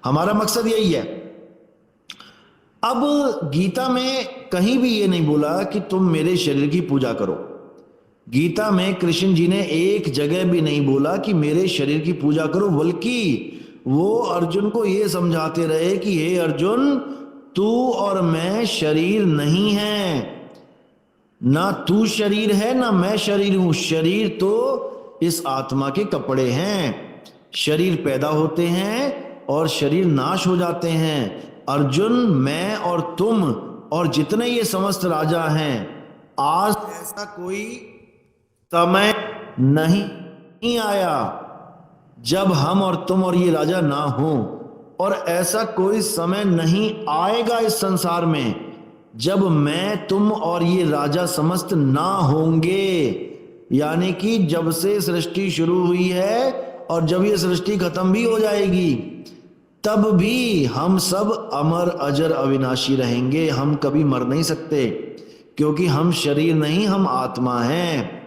हमारा मकसद यही है। अब गीता में कहीं भी ये नहीं बोला कि तुम मेरे शरीर की पूजा करो। गीता में कृष्ण जी ने एक जगह भी नहीं बोला कि मेरे शरीर की पूजा करो, बल्कि वो अर्जुन को ये समझाते रहे कि हे अर्जुन, तू और मैं शरीर नहीं है, ना तू शरीर है ना मैं शरीर हूं। शरीर तो इस आत्मा के कपड़े हैं। शरीर पैदा होते हैं और शरीर नाश हो जाते हैं। अर्जुन, मैं और तुम और जितने ये समस्त राजा हैं, आज ऐसा कोई समय नहीं आया जब हम और तुम और ये राजा ना हो, और ऐसा कोई समय नहीं आएगा इस संसार में जब मैं तुम और ये राजा समस्त ना होंगे। यानी कि जब से सृष्टि शुरू हुई है और जब ये सृष्टि खत्म भी हो जाएगी, तब भी हम सब अमर अजर अविनाशी रहेंगे। हम कभी मर नहीं सकते, क्योंकि हम शरीर नहीं, हम आत्मा हैं।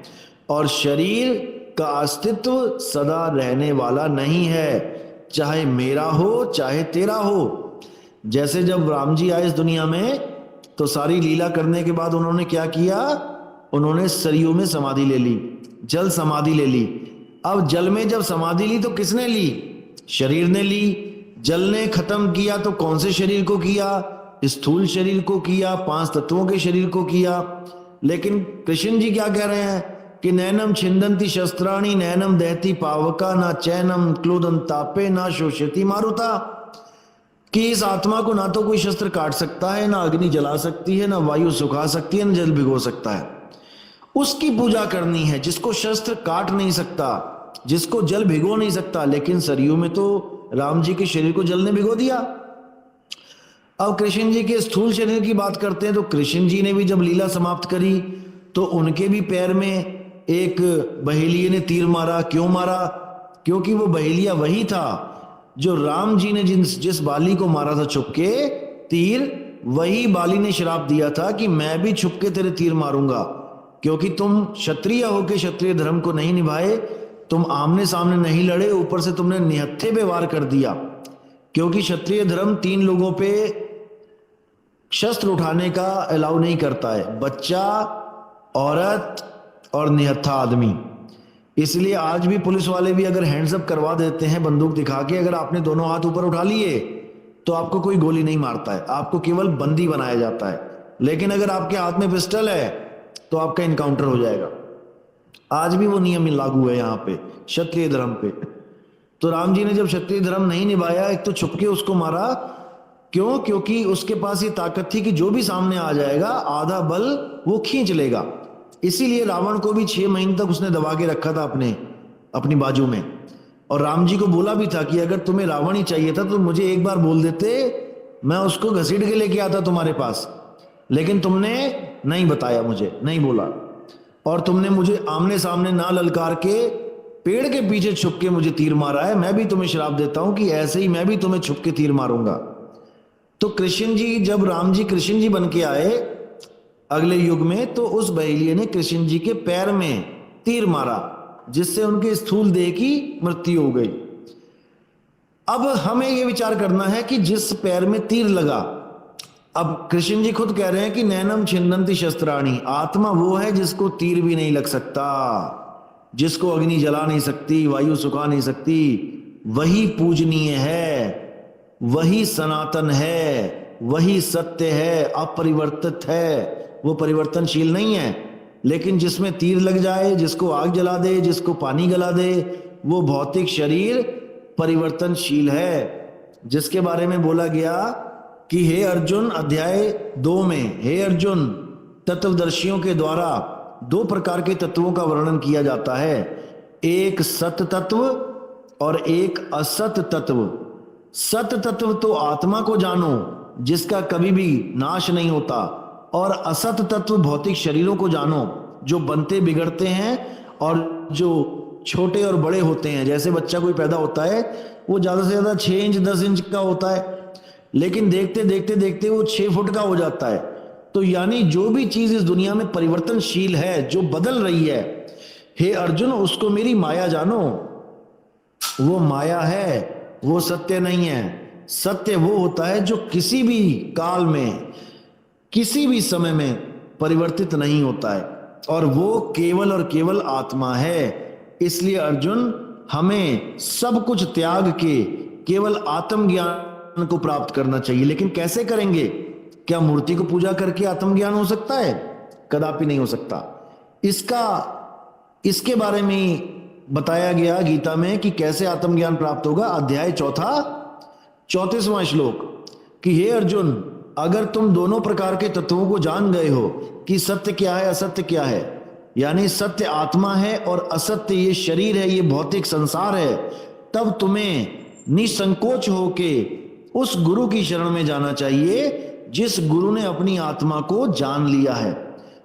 और शरीर का अस्तित्व सदा रहने वाला नहीं है, चाहे मेरा हो चाहे तेरा हो। जैसे जब राम जी आए इस दुनिया में, तो सारी लीला करने के बाद उन्होंने क्या किया? उन्होंने सरयू में समाधि ले ली, जल समाधि ले ली। अब जल में जब समाधि ली तो किसने ली? शरीर ने ली। जल ने खत्म किया तो कौन से शरीर को किया? स्थूल शरीर को किया, 5 तत्वों के शरीर को किया। लेकिन कृष्ण जी क्या कह रहे हैं कि नैनम छिंदंती शस्त्राणी नैनम दहती पावका ना चैनम क्लोदन तापे ना शोषयति मारुता, कि इस आत्मा को ना तो कोई शस्त्र काट सकता है, ना अग्नि जला सकती है, ना वायु सुखा सकती है, ना जल भिगो सकता है। उसकी पूजा करनी है जिसको शस्त्र काट नहीं सकता, जिसको जल भिगो नहीं सकता। लेकिन सरयू में तो राम जी के शरीर को जल ने भिगो दिया। अब कृष्ण जी के स्थूल शरीर की बात करते हैं, तो कृष्ण जी ने भी जब लीला समाप्त करी तो उनके भी पैर में एक बहेलिये ने तीर मारा। क्यों मारा? क्योंकि वो बहेलिया वही था जो राम जी ने जिस बाली को मारा था छुपके तीर, वही बाली ने श्राप दिया था कि मैं भी छुपके तेरे तीर मारूंगा, क्योंकि तुम क्षत्रिय होके क्षत्रिय धर्म को नहीं निभाए, तुम आमने सामने नहीं लड़े, ऊपर से तुमने निहत्थे पे वार कर दिया। क्योंकि क्षत्रिय धर्म 3 लोगों पे शस्त्र उठाने का अलाउ नहीं करता है, बच्चा, औरत और निहत्था आदमी। इसलिए आज भी पुलिस वाले भी अगर हैंड्स अप करवा देते हैं बंदूक दिखा के, अगर आपने दोनों हाथ ऊपर उठा लिए तो आपको कोई गोली नहीं मारता है, आपको केवल बंदी बनाया जाता है। लेकिन अगर आपके हाथ में पिस्टल है तो आपका इनकाउंटर हो जाएगा। आज भी वो नियम लागू है यहाँ पे क्षत्रिय धर्म पे। तो राम जी ने जब क्षत्रिय धर्म नहीं निभाया, एक तो छुपके उसको मारा। क्यों? क्योंकि उसके पास ये ताकत थी कि जो भी सामने आ जाएगा आधा बल वो खींच लेगा। इसीलिए रावण को भी 6 महीने तक उसने दबा के रखा था अपनी बाजू में। और राम जी को बोला भी था कि अगर तुम्हें रावण ही चाहिए था तो मुझे एक बार बोल देते, मैं उसको घसीट के लेके आता तुम्हारे पास। लेकिन तुमने नहीं बताया, मुझे नहीं बोला, और तुमने मुझे आमने सामने ना ललकार के पेड़ के पीछे छुप के मुझे तीर मारा है। मैं भी तुम्हें श्राप देता हूं कि ऐसे ही मैं भी तुम्हें छुप के तीर मारूंगा। तो कृष्ण जी, जब राम जी कृष्ण जी बन के आए अगले युग में, तो उस बहेलिये ने कृष्ण जी के पैर में तीर मारा, जिससे उनके स्थूल देह की मृत्यु हो गई। अब हमें यह विचार करना है कि जिस पैर में तीर लगा, अब कृष्ण जी खुद कह रहे हैं कि नैनम छिंदंती शस्त्राणी, आत्मा वो है जिसको तीर भी नहीं लग सकता, जिसको अग्नि जला नहीं सकती, वायु सुखा नहीं सकती। वही पूजनीय है, वही सनातन है, वही सत्य है, अपरिवर्तित है, वो परिवर्तनशील नहीं है। लेकिन जिसमें तीर लग जाए, जिसको आग जला दे, जिसको पानी गला दे, वो भौतिक शरीर परिवर्तनशील है। जिसके बारे में बोला गया कि हे अर्जुन, अध्याय 2 में, हे अर्जुन, तत्वदर्शियों के द्वारा 2 प्रकार के तत्वों का वर्णन किया जाता है, एक सत तत्व और एक असत तत्व। सत तत्व तो आत्मा को जानो जिसका कभी भी नाश नहीं होता, और असत तत्व भौतिक शरीरों को जानो जो बनते बिगड़ते हैं और जो छोटे और बड़े होते हैं। जैसे बच्चा कोई पैदा होता है, वो ज्यादा से ज्यादा 6 इंच 10 इंच का होता है, लेकिन देखते देखते देखते वो 6 फुट का हो जाता है। तो यानी जो भी चीज इस दुनिया में परिवर्तनशील है, जो बदल रही है, हे अर्जुन, उसको मेरी माया जानो। वो माया है, वो सत्य नहीं है। सत्य वो होता है जो किसी भी काल में, किसी भी समय में परिवर्तित नहीं होता है, और वो केवल और केवल आत्मा है। इसलिए अर्जुन, हमें सब कुछ त्याग के केवल आत्मज्ञान को प्राप्त करना चाहिए। लेकिन कैसे करेंगे? क्या मूर्ति को पूजा करके आत्मज्ञान हो सकता है? कदापि नहीं हो सकता। इसके बारे में बताया गया गीता में कि कैसे आत्मज्ञान प्राप्त होगा। अध्याय 4 34वां श्लोक कि हे अर्जुन, अगर तुम दोनों प्रकार के तत्वों को जान गए हो कि सत्य क्या है, असत्य क्या है, यानी सत्य आत्मा है और असत्य ये शरीर है, ये भौतिक संसार है, तब तुम्हें निसंकोच होके उस गुरु की शरण में जाना चाहिए जिस गुरु ने अपनी आत्मा को जान लिया है।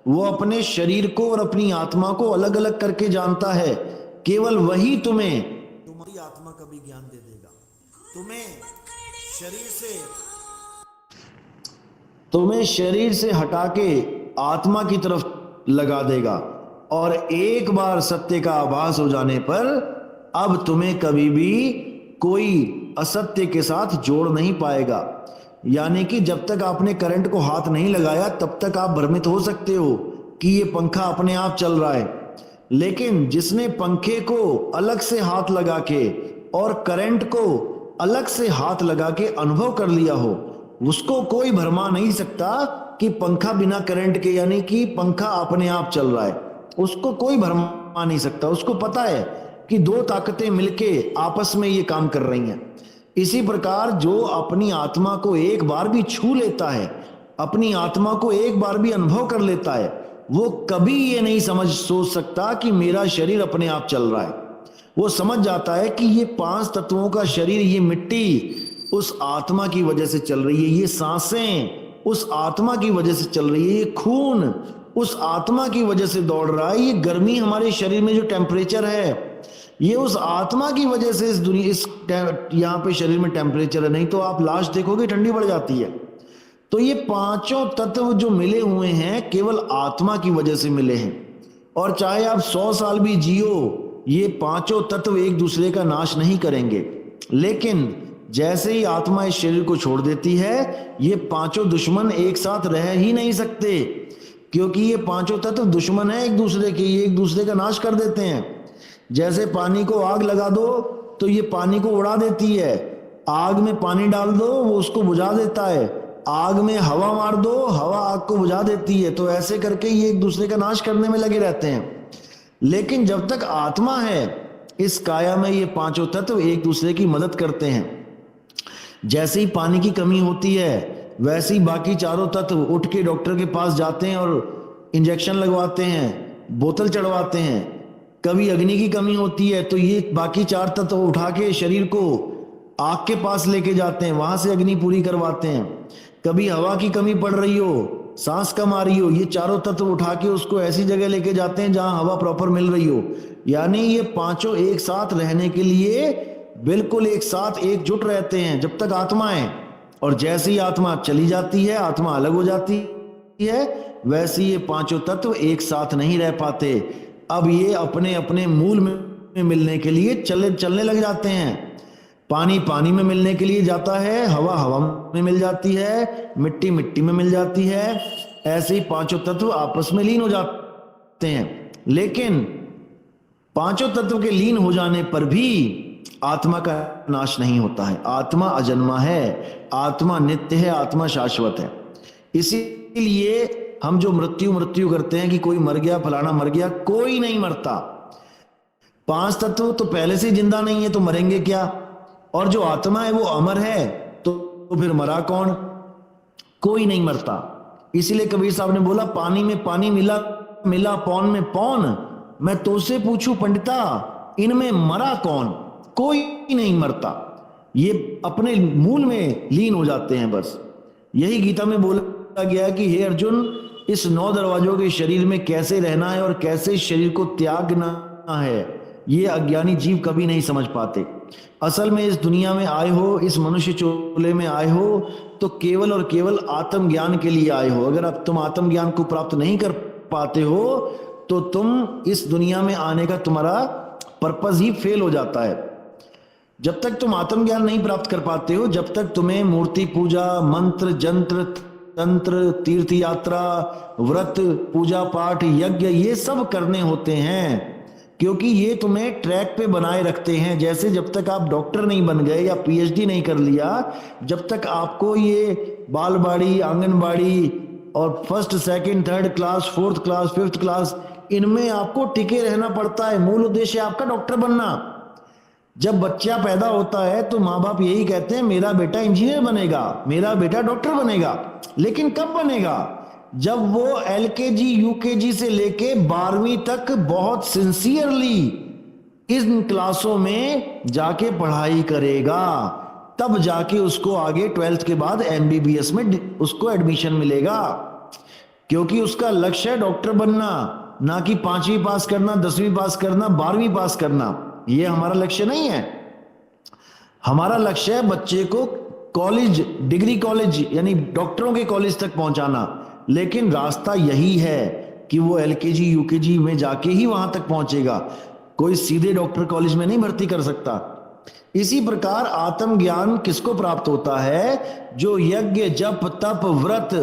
वो अपने शरीर को और अपनी आत्मा को अलग अलग करके जानता है। केवल वही तुम्हें तुम्हारी आत्मा का भी ज्ञान दे देगा। तुम्हें शरीर से हटा के आत्मा की तरफ लगा देगा, और एक बार सत्य का आभास हो जाने पर अब तुम्हें कभी भी कोई असत्य के साथ जोड़ नहीं पाएगा। यानी कि जब तक आपने करंट को हाथ नहीं लगाया तब तक आप भ्रमित हो सकते हो कि ये पंखा अपने आप चल रहा है, लेकिन जिसने पंखे को अलग से हाथ लगा के और करंट को अलग से हाथ लगा के अनुभव कर लिया हो, उसको कोई भरमा नहीं सकता कि पंखा बिना करंट के, यानी कि पंखा अपने आप चल रहा है। उसको कोई भरमा नहीं सकता। उसको पता है कि दो ताकतें मिलके आपस में ये काम कर रही हैं। इसी प्रकार जो अपनी आत्मा को एक बार भी छू लेता है, अपनी आत्मा को एक बार भी अनुभव कर लेता है, वो कभी ये नहीं सोच सकता कि मेरा शरीर अपने आप चल रहा है। वो समझ जाता है कि ये 5 तत्वों का शरीर, ये मिट्टी उस आत्मा की वजह से चल रही है, ये सांसें उस आत्मा की वजह से चल रही है, ये खून उस आत्मा की वजह से दौड़ रहा है, ये गर्मी हमारे शरीर में जो टेम्परेचर है ये उस आत्मा की वजह से यहाँ पे शरीर में टेम्परेचर है। नहीं तो आप लाश देखोगे ठंडी पड़ जाती है। तो ये 5 तत्व जो मिले हुए हैं केवल आत्मा की वजह से मिले हैं, और चाहे आप 100 साल भी जियो, ये 5 तत्व एक दूसरे का नाश नहीं करेंगे। लेकिन जैसे ही आत्मा इस शरीर को छोड़ देती है, ये 5 दुश्मन एक साथ रह ही नहीं सकते, क्योंकि ये 5 तत्व दुश्मन है एक दूसरे के, ये एक दूसरे का नाश कर देते हैं। जैसे पानी को आग लगा दो तो ये पानी को उड़ा देती है, आग में पानी डाल दो वो उसको बुझा देता है, आग में हवा मार दो हवा आग को बुझा देती है। तो ऐसे करके ये एक दूसरे का नाश करने में लगे रहते हैं। लेकिन जब तक आत्मा है इस काया में, ये 5 तत्व एक दूसरे की मदद करते हैं। जैसे ही पानी की कमी होती है वैसे ही बाकी 4 तत्व उठ के डॉक्टर के पास जाते हैं और इंजेक्शन लगवाते हैं, बोतल चढ़वाते हैं। कभी अग्नि की कमी होती है तो ये बाकी 4 तत्व उठा के शरीर को आग के पास लेके जाते हैं, वहां से अग्नि पूरी करवाते हैं। कभी हवा की कमी पड़ रही हो, सांस कम आ रही हो, ये 4 तत्व उठा के उसको ऐसी जगह लेके जाते हैं जहां हवा प्रॉपर मिल रही हो। यानी ये 5 एक साथ रहने के लिए बिल्कुल एक साथ एकजुट रहते हैं जब तक आत्मा है। और जैसे ही आत्मा चली जाती है, आत्मा अलग हो जाती है, वैसे ये 5 तत्व एक साथ नहीं रह पाते। अब ये अपने अपने मूल में मिलने के लिए चलने लग जाते हैं। पानी पानी में मिलने के लिए जाता है, हवा हवा में मिल जाती है, मिट्टी मिट्टी में मिल जाती है। ऐसे ही 5 तत्व आपस में लीन हो जाते हैं। लेकिन 5 तत्व के लीन हो जाने पर भी आत्मा का नाश नहीं होता है। आत्मा अजन्मा है, आत्मा नित्य है, आत्मा शाश्वत है। इसीलिए हम जो मृत्यु करते हैं कि कोई मर गया, फलाना मर गया, कोई नहीं मरता। 5 तत्व तो पहले से जिंदा नहीं है तो मरेंगे क्या? और जो आत्मा है वो अमर है, तो फिर मरा कौन? कोई नहीं मरता। इसीलिए कबीर साहब ने बोला, पानी में पानी मिला मिला पौन में पौन, मैं तो से पूछूं पंडिता इनमें मरा कौन? कोई नहीं मरता। ये अपने मूल में लीन हो जाते हैं बस। यही गीता में बोला गया है कि हे अर्जुन, इस 9 दरवाजों के शरीर में कैसे रहना है और कैसे शरीर को त्यागना है, ये अज्ञानी जीव कभी नहीं समझ पाते। असल में इस दुनिया में आए हो, इस मनुष्य चोले में आए हो तो केवल और केवल आत्मज्ञान के लिए आए हो। अगर अब तुम आत्मज्ञान को प्राप्त नहीं कर पाते हो तो तुम इस दुनिया में आने का तुम्हारा पर्पस ही फेल हो जाता है। जब तक तुम आत्मज्ञान नहीं प्राप्त कर पाते हो, जब तक तुम्हें मूर्ति पूजा, मंत्र जंत्र तंत्र, तीर्थ यात्रा, व्रत, पूजा पाठ, यज्ञ, ये सब करने होते हैं, क्योंकि ये तुम्हें ट्रैक पे बनाए रखते हैं। जैसे जब तक आप डॉक्टर नहीं बन गए या पीएचडी नहीं कर लिया, जब तक आपको ये बालवाड़ी, आंगनबाड़ी और first second third class, fourth class, fifth class, इनमें आपको टिके रहना पड़ता है। मूल उद्देश्य आपका डॉक्टर बनना। जब बच्चा पैदा होता है तो माँ बाप यही कहते हैं मेरा बेटा इंजीनियर बनेगा, मेरा बेटा डॉक्टर बनेगा। लेकिन कब बनेगा? जब वो एलकेजी यूकेजी से लेके 12वीं तक बहुत सिंसियरली इन क्लासों में जाके पढ़ाई करेगा, तब जाके उसको आगे 12th के बाद एमबीबीएस में उसको एडमिशन मिलेगा। क्योंकि उसका लक्ष्य है डॉक्टर बनना, ना कि 5वीं पास करना, 10वीं पास करना, 12वीं पास करना। ये हमारा लक्ष्य नहीं है। हमारा लक्ष्य है बच्चे को कॉलेज, डिग्री कॉलेज यानी डॉक्टरों के कॉलेज तक पहुंचाना। लेकिन रास्ता यही है कि वो एलकेजी यूकेजी में जाके ही वहां तक पहुंचेगा, कोई सीधे डॉक्टर कॉलेज में नहीं भर्ती कर सकता। इसी प्रकार आत्मज्ञान किसको प्राप्त होता है? जो यज्ञ, जप, तप, व्रत,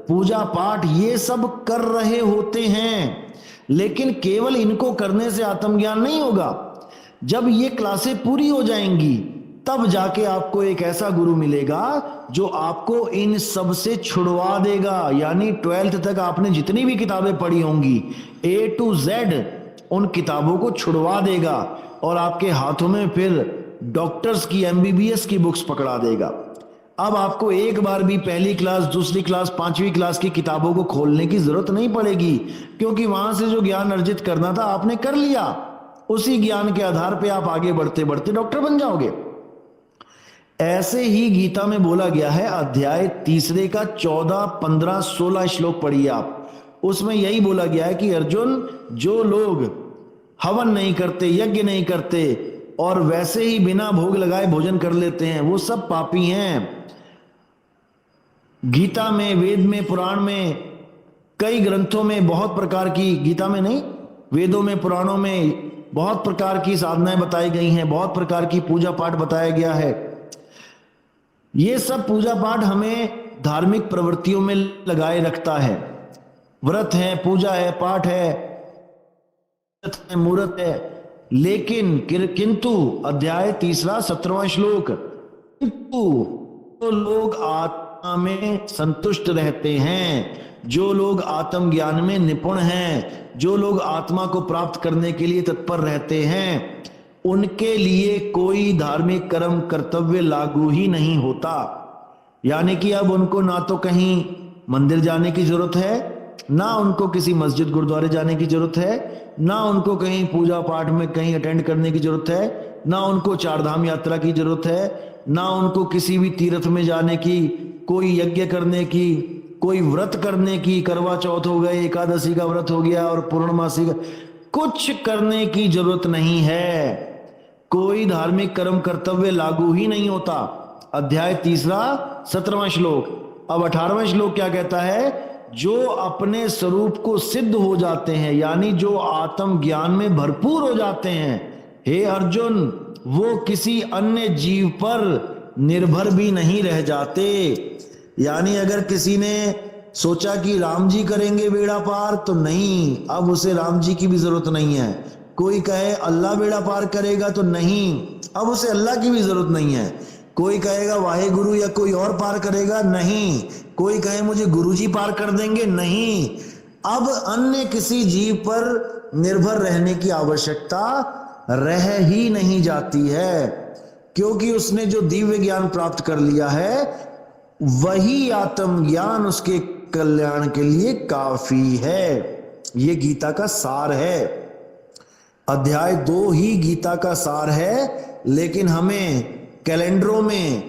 पूजा पाठ ये सब कर रहे होते हैं। लेकिन केवल इनको करने से आत्मज्ञान नहीं होगा। जब ये क्लासें पूरी हो जाएंगी तब जाके आपको एक ऐसा गुरु मिलेगा जो आपको इन सब से छुड़वा देगा। यानी 12th तक आपने जितनी भी किताबें पढ़ी होंगी A to Z, उन किताबों को छुड़वा देगा और आपके हाथों में फिर डॉक्टर्स की, एमबीबीएस की बुक्स पकड़ा देगा। अब आपको एक बार भी पहली क्लास, दूसरी क्लास, 5वीं क्लास की किताबों को खोलने की जरूरत नहीं पड़ेगी, क्योंकि वहां से जो ज्ञान अर्जित करना था आपने कर लिया। उसी ज्ञान के आधार पे आप आगे बढ़ते बढ़ते डॉक्टर बन जाओगे। ऐसे ही गीता में बोला गया है, अध्याय 3 का 14, 15, 16 श्लोक पढ़िए आप। उसमें यही बोला गया है कि अर्जुन, जो लोग हवन नहीं करते, यज्ञ नहीं करते और वैसे ही बिना भोग लगाए भोजन कर लेते हैं, वो सब पापी हैं। गीता में, वेद में, पुराण में, कई ग्रंथों में बहुत प्रकार की, गीता में नहीं, वेदों में, पुराणों में बहुत प्रकार की साधनाएं बताई गई हैं, बहुत प्रकार की पूजा पाठ बताया गया है। ये सब पूजा पाठ हमें धार्मिक प्रवृत्तियों में लगाए रखता है। व्रत है, पूजा है, पाठ है, मुहूर्त है। लेकिन किंतु अध्याय 3 17वां श्लोक, किंतु जो लोग आत्मा में संतुष्ट रहते हैं, जो लोग आत्मज्ञान में निपुण हैं, जो लोग आत्मा को प्राप्त करने के लिए तत्पर रहते हैं, उनके लिए कोई धार्मिक कर्म कर्तव्य लागू ही नहीं होता। यानी कि अब उनको ना तो कहीं मंदिर जाने की जरूरत है, ना उनको किसी मस्जिद गुरुद्वारे जाने की जरूरत है, ना उनको कहीं पूजा पाठ में कहीं अटेंड करने की जरूरत है, ना उनको 4 धाम यात्रा की जरूरत है, ना उनको किसी भी तीर्थ में जाने की, कोई यज्ञ करने की, कोई व्रत करने की, करवा चौथ हो गए, एकादशी का व्रत हो गया और पूर्णमासी का, कुछ करने की जरूरत नहीं है। कोई धार्मिक कर्म कर्तव्य लागू ही नहीं होता। अध्याय 3 17वां श्लोक। अब 18वां श्लोक क्या कहता है? जो अपने स्वरूप को सिद्ध हो जाते हैं, यानी जो आत्म ज्ञान में भरपूर हो जाते हैं, हे अर्जुन, वो किसी अन्य जीव पर निर्भर भी नहीं रह जाते। यानी अगर किसी ने सोचा कि राम जी करेंगे बेड़ा पार, तो नहीं, अब उसे राम जी की भी जरूरत नहीं है। कोई कहे अल्लाह बेड़ा पार करेगा, तो नहीं, अब उसे अल्लाह की भी जरूरत नहीं है। कोई कहेगा वाहे गुरु या कोई और पार करेगा, नहीं। कोई कहे मुझे गुरुजी पार कर देंगे, नहीं। अब अन्य किसी जीव पर निर्भर रहने की आवश्यकता रह ही नहीं जाती है, क्योंकि उसने जो दिव्य ज्ञान प्राप्त कर लिया है वही आत्म ज्ञान उसके कल्याण के लिए काफी है। यह गीता का सार है। अध्याय 2 ही गीता का सार है, लेकिन हमें कैलेंडरों में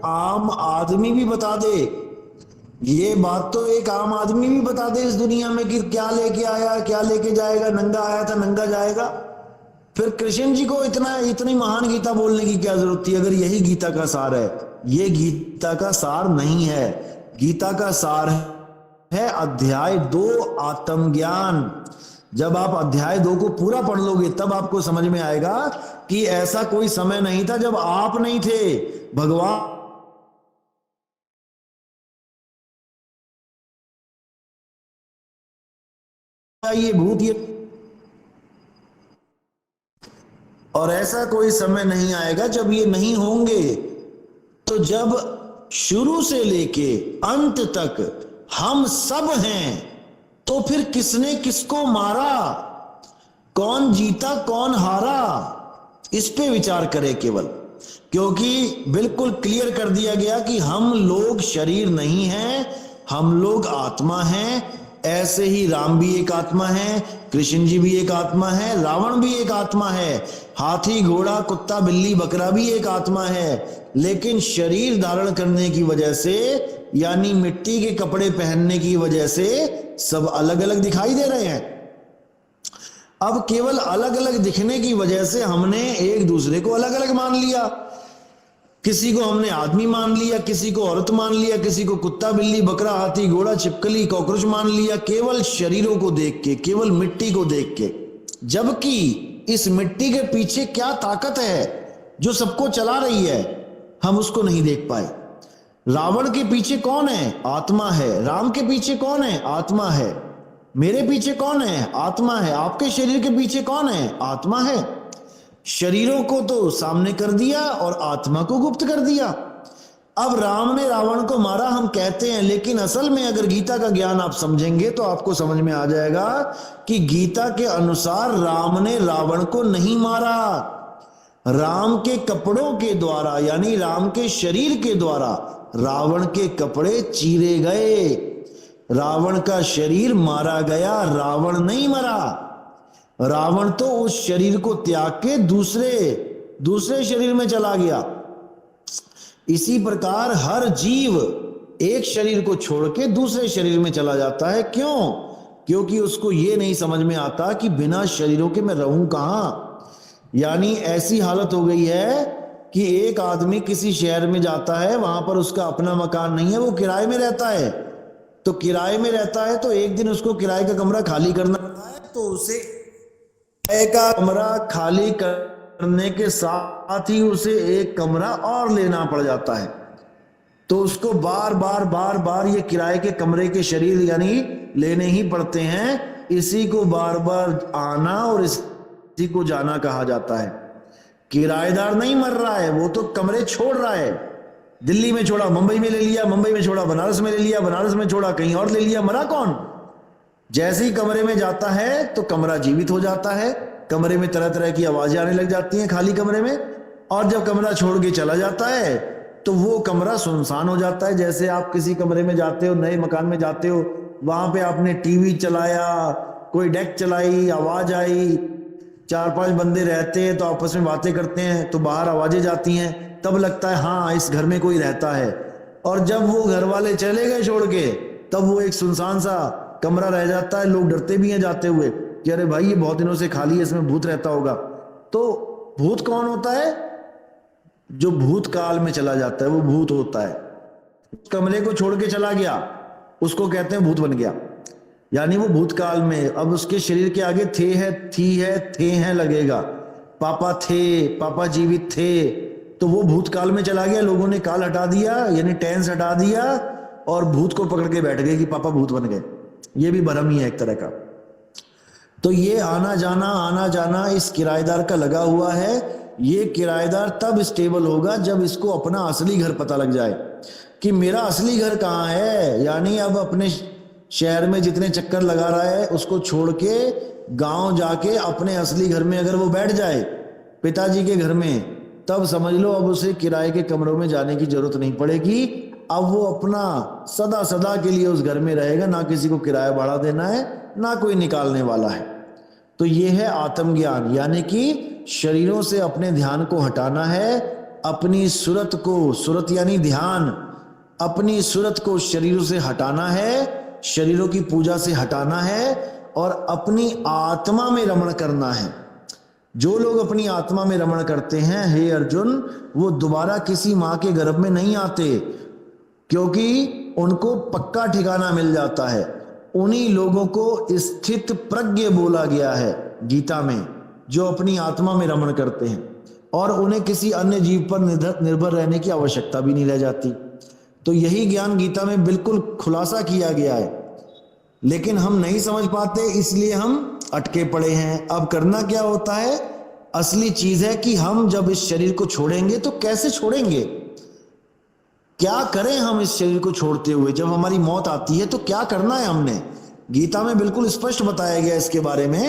आम आदमी भी बता दे। ये बात तो एक आम आदमी भी बता दे इस दुनिया में कि क्या लेके आया, क्या लेके जाएगा। नंगा आया था, नंगा जाएगा। फिर कृष्ण जी को इतनी महान गीता बोलने की क्या जरूरत थी, अगर यही गीता का सार है? ये गीता का सार नहीं है। गीता का सार है अध्याय 2 आत्मज्ञान। जब आप अध्याय 2 को पूरा पढ़ लोगे तब आपको समझ में आएगा कि ऐसा कोई समय नहीं था जब आप नहीं थे, भगवान ये भूत ये, और ऐसा कोई समय नहीं आएगा जब ये नहीं होंगे। तो जब शुरू से लेके अंत तक हम सब हैं, तो फिर किसने किसको मारा, कौन जीता कौन हारा, इस पे विचार करें केवल। क्योंकि बिल्कुल क्लियर कर दिया गया कि हम लोग शरीर नहीं हैं, हम लोग आत्मा हैं। ऐसे ही राम भी एक आत्मा है, कृष्ण जी भी एक आत्मा है, रावण भी एक आत्मा है, हाथी घोड़ा कुत्ता बिल्ली बकरा भी एक आत्मा है। लेकिन शरीर धारण करने की वजह से, यानी मिट्टी के कपड़े पहनने की वजह से सब अलग अलग दिखाई दे रहे हैं। अब केवल अलग अलग दिखने की वजह से हमने एक दूसरे को अलग अलग मान लिया। किसी को हमने आदमी मान लिया, किसी को औरत मान लिया, किसी को कुत्ता बिल्ली बकरा हाथी घोड़ा छिपकली कॉकरोच मान लिया, केवल शरीरों को देख के, केवल मिट्टी को देख के। जबकि इस मिट्टी के पीछे क्या ताकत है जो सबको चला रही है, हम उसको नहीं देख पाए। रावण के पीछे कौन है? आत्मा है। राम के पीछे कौन है? आत्मा है। मेरे पीछे कौन है? आत्मा है। आपके शरीर के पीछे कौन है? आत्मा है। शरीरों को तो सामने कर दिया और आत्मा को गुप्त कर दिया। अब राम ने रावण को मारा हम कहते हैं, लेकिन असल में अगर गीता का ज्ञान आप समझेंगे तो आपको समझ में आ जाएगा कि गीता के अनुसार राम ने रावण को नहीं मारा। राम के कपड़ों के द्वारा, यानी राम के शरीर के द्वारा रावण के कपड़े चीरे गए, रावण का शरीर मारा गया, रावण नहीं मरा। रावण तो उस शरीर को त्याग के दूसरे शरीर में चला गया। इसी प्रकार हर जीव एक शरीर को छोड़ के दूसरे शरीर में चला जाता है। क्यों? क्योंकि उसको ये नहीं समझ में आता कि बिना शरीरों के मैं रहूं कहां। यानी ऐसी हालत हो गई है कि एक आदमी किसी शहर में जाता है, वहां पर उसका अपना मकान नहीं है, वो किराए में रहता है। तो किराए में रहता है तो एक दिन उसको किराए का कमरा खाली करना पड़ता है, तो उसे का कमरा खाली करने के साथ ही उसे एक कमरा और लेना पड़ जाता है। तो उसको बार बार ये किराए के कमरे के शरीर यानी लेने ही पड़ते हैं। इसी को बार बार आना और इसी को जाना कहा जाता है। किराएदार नहीं मर रहा है, वो तो कमरे छोड़ रहा है। दिल्ली में छोड़ा मुंबई में ले लिया, मुंबई में छोड़ा बनारस में ले लिया, बनारस में छोड़ा कहीं और ले लिया, मरा कौन? जैसे ही कमरे में जाता है तो कमरा जीवित हो जाता है, कमरे में तरह तरह की आवाजें आने लग जाती हैं खाली कमरे में। और जब कमरा छोड़ के चला जाता है तो वो कमरा सुनसान हो जाता है। जैसे आप किसी कमरे में जाते हो, नए मकान में जाते हो, वहां पे आपने टीवी चलाया, कोई डेक चलाई, आवाज आई, 4-5 बंदे रहते हैं तो आपस में बातें करते हैं, तो बाहर आवाजें जाती हैं, तब लगता है हाँ इस घर में कोई रहता है। और जब वो घर वाले चले गए छोड़ के, तब वो एक सुनसान सा कमरा रह जाता है। लोग डरते भी हैं जाते हुए कि अरे भाई ये बहुत दिनों से खाली है, इसमें भूत रहता होगा। तो भूत कौन होता है? जो भूतकाल में चला जाता है वो भूत होता है। कमरे को छोड़ के चला गया उसको कहते हैं भूत बन गया, यानी वो भूतकाल में। अब उसके शरीर के आगे थे है, थी है, थे हैं लगेगा। पापा थे, पापा जीवित थे, तो वो भूतकाल में चला गया। लोगों ने काल हटा दिया, यानी टेंस हटा दिया, और भूत को पकड़ के बैठ गए कि पापा भूत बन गए। ये भी भरम ही है एक तरह का। तो ये आना जाना इस किराएदार का लगा हुआ है। ये किराएदार तब स्टेबल होगा जब इसको अपना असली घर पता लग जाए कि मेरा असली घर कहाँ है। यानी अब अपने शहर में जितने चक्कर लगा रहा है उसको छोड़ के गांव जाके अपने असली घर में अगर वो बैठ जाए, पिताजी के घर में, तब समझ लो अब उसे किराए के कमरों में जाने की जरूरत नहीं पड़ेगी। अब वो अपना सदा सदा के लिए उस घर में रहेगा, ना किसी को किराया भाड़ा देना है, ना कोई निकालने वाला है। तो ये है आत्मज्ञान, यानी कि शरीरों से अपने ध्यान को हटाना है, अपनी सूरत को, सूरत यानी ध्यान, अपनी सूरत को शरीरों से हटाना है, शरीरों की पूजा से हटाना है और अपनी आत्मा में रमण करना है। जो लोग अपनी आत्मा में रमण करते हैं, हे अर्जुन, वो दोबारा किसी मां के गर्भ में नहीं आते, क्योंकि उनको पक्का ठिकाना मिल जाता है। उन्हीं लोगों को स्थित प्रज्ञ बोला गया है गीता में, जो अपनी आत्मा में रमण करते हैं और उन्हें किसी अन्य जीव पर निर्भर रहने की आवश्यकता भी नहीं रह जाती। तो यही ज्ञान गीता में बिल्कुल खुलासा किया गया है, लेकिन हम नहीं समझ पाते, इसलिए हम अटके पड़े हैं। अब करना क्या होता है? असली चीज है कि हम जब इस शरीर को छोड़ेंगे तो कैसे छोड़ेंगे, क्या करें हम इस शरीर को छोड़ते हुए। जब हमारी मौत आती है तो क्या करना है हमने, गीता में बिल्कुल स्पष्ट बताया गया इसके बारे में।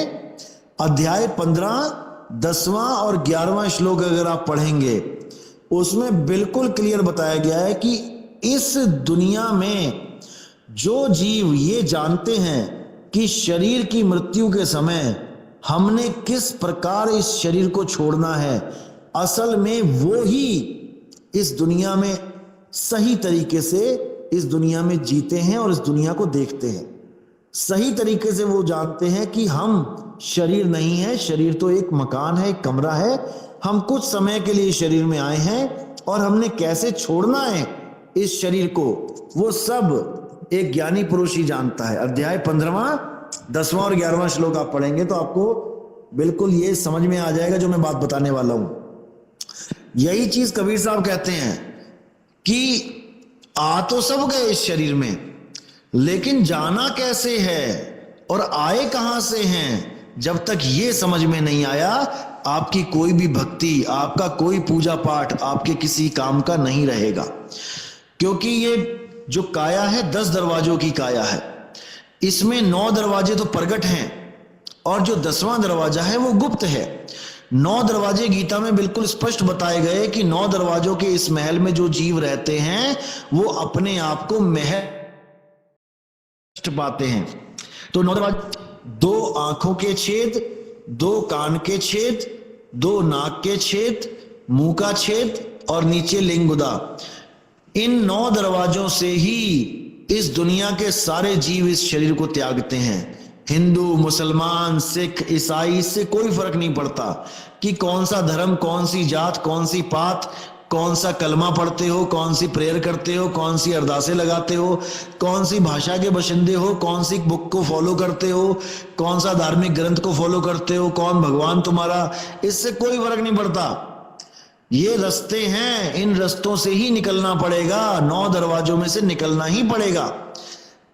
अध्याय 15 10वां और 11वां श्लोक अगर आप पढ़ेंगे, उसमें बिल्कुल क्लियर बताया गया है कि इस दुनिया में जो जीव ये जानते हैं कि शरीर की मृत्यु के समय हमने किस प्रकार इस शरीर को छोड़ना है, असल में वो ही इस दुनिया में सही तरीके से इस दुनिया में जीते हैं और इस दुनिया को देखते हैं। सही तरीके से वो जानते हैं कि हम शरीर नहीं है, शरीर तो एक मकान है, एक कमरा है, हम कुछ समय के लिए शरीर में आए हैं और हमने कैसे छोड़ना है इस शरीर को, वो सब एक ज्ञानी पुरुष ही जानता है। अध्याय 15वां 10वां और 11वां श्लोक आप पढ़ेंगे तो आपको बिल्कुल ये समझ में आ जाएगा जो मैं बात बताने वाला हूं। यही चीज कबीर साहब कहते हैं कि आ तो सब गए इस शरीर में, लेकिन जाना कैसे है और आए कहां से हैं, जब तक ये समझ में नहीं आया आपकी कोई भी भक्ति, आपका कोई पूजा पाठ आपके किसी काम का नहीं रहेगा। क्योंकि ये जो काया है 10 दरवाजों की काया है, इसमें 9 दरवाजे तो प्रगट हैं और जो 10वां दरवाजा है वो गुप्त है। 9 दरवाजे गीता में बिल्कुल स्पष्ट बताए गए कि 9 दरवाजों के इस महल में जो जीव रहते हैं वो अपने आप को महल पाते हैं। तो 9 दरवाजे, 2 आंखों के छेद, 2 कान के छेद, 2 नाक के छेद, मुंह का छेद और नीचे लिंगुदा। इन 9 दरवाजों से ही इस दुनिया के सारे जीव इस शरीर को त्यागते हैं। हिंदू, मुसलमान, सिख, ईसाई, इससे कोई फर्क नहीं पड़ता कि कौन सा धर्म, कौन सी जात, कौन सी पात, कौन सा कलमा पढ़ते हो, कौन सी प्रेयर करते हो, कौन सी अरदासें लगाते हो, कौन सी भाषा के बशिंदे हो, कौन सी बुक को फॉलो करते हो, कौन सा धार्मिक ग्रंथ को फॉलो करते हो, कौन भगवान तुम्हारा, इससे कोई फर्क नहीं पड़ता। ये रास्ते हैं, इन रास्तों से ही निकलना पड़ेगा, 9 दरवाजों में से निकलना ही पड़ेगा।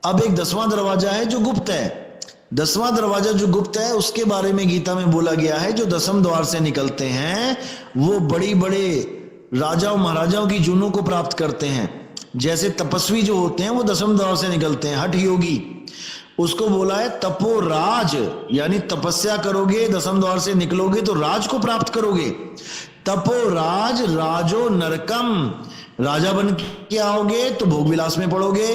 अब एक 10वां दरवाजा है जो गुप्त है। 10वां दरवाजा जो गुप्त है उसके बारे में गीता में बोला गया है, जो 10वें द्वार से निकलते हैं वो बड़ी बड़े राजाओं महाराजाओं की जूनों को प्राप्त करते हैं। जैसे तपस्वी जो होते हैं वो 10वें द्वार से निकलते हैं, हठ योगी, उसको बोला है तपोराज, यानी तपस्या करोगे 10वें द्वार से निकलोगे तो राज को प्राप्त करोगे। तपोराज राजो नरकम, राजा बन के आओगे तो भोग विलास में पड़ोगे,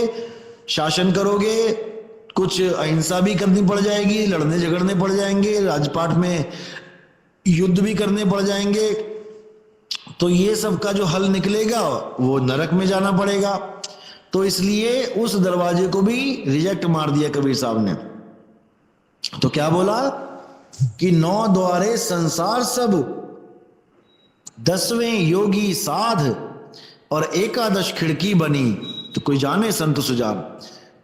शासन करोगे, कुछ अहिंसा भी करनी पड़ जाएगी, लड़ने झगड़ने पड़ जाएंगे, राजपाट में युद्ध भी करने पड़ जाएंगे, तो ये सब का जो हल निकलेगा वो नरक में जाना पड़ेगा। तो इसलिए उस दरवाजे को भी रिजेक्ट मार दिया कबीर साहब ने। तो क्या बोला कि 9 द्वारे संसार सब, 10वें योगी साध और 11 खिड़की बनी, तो कोई जाने संत सुजान।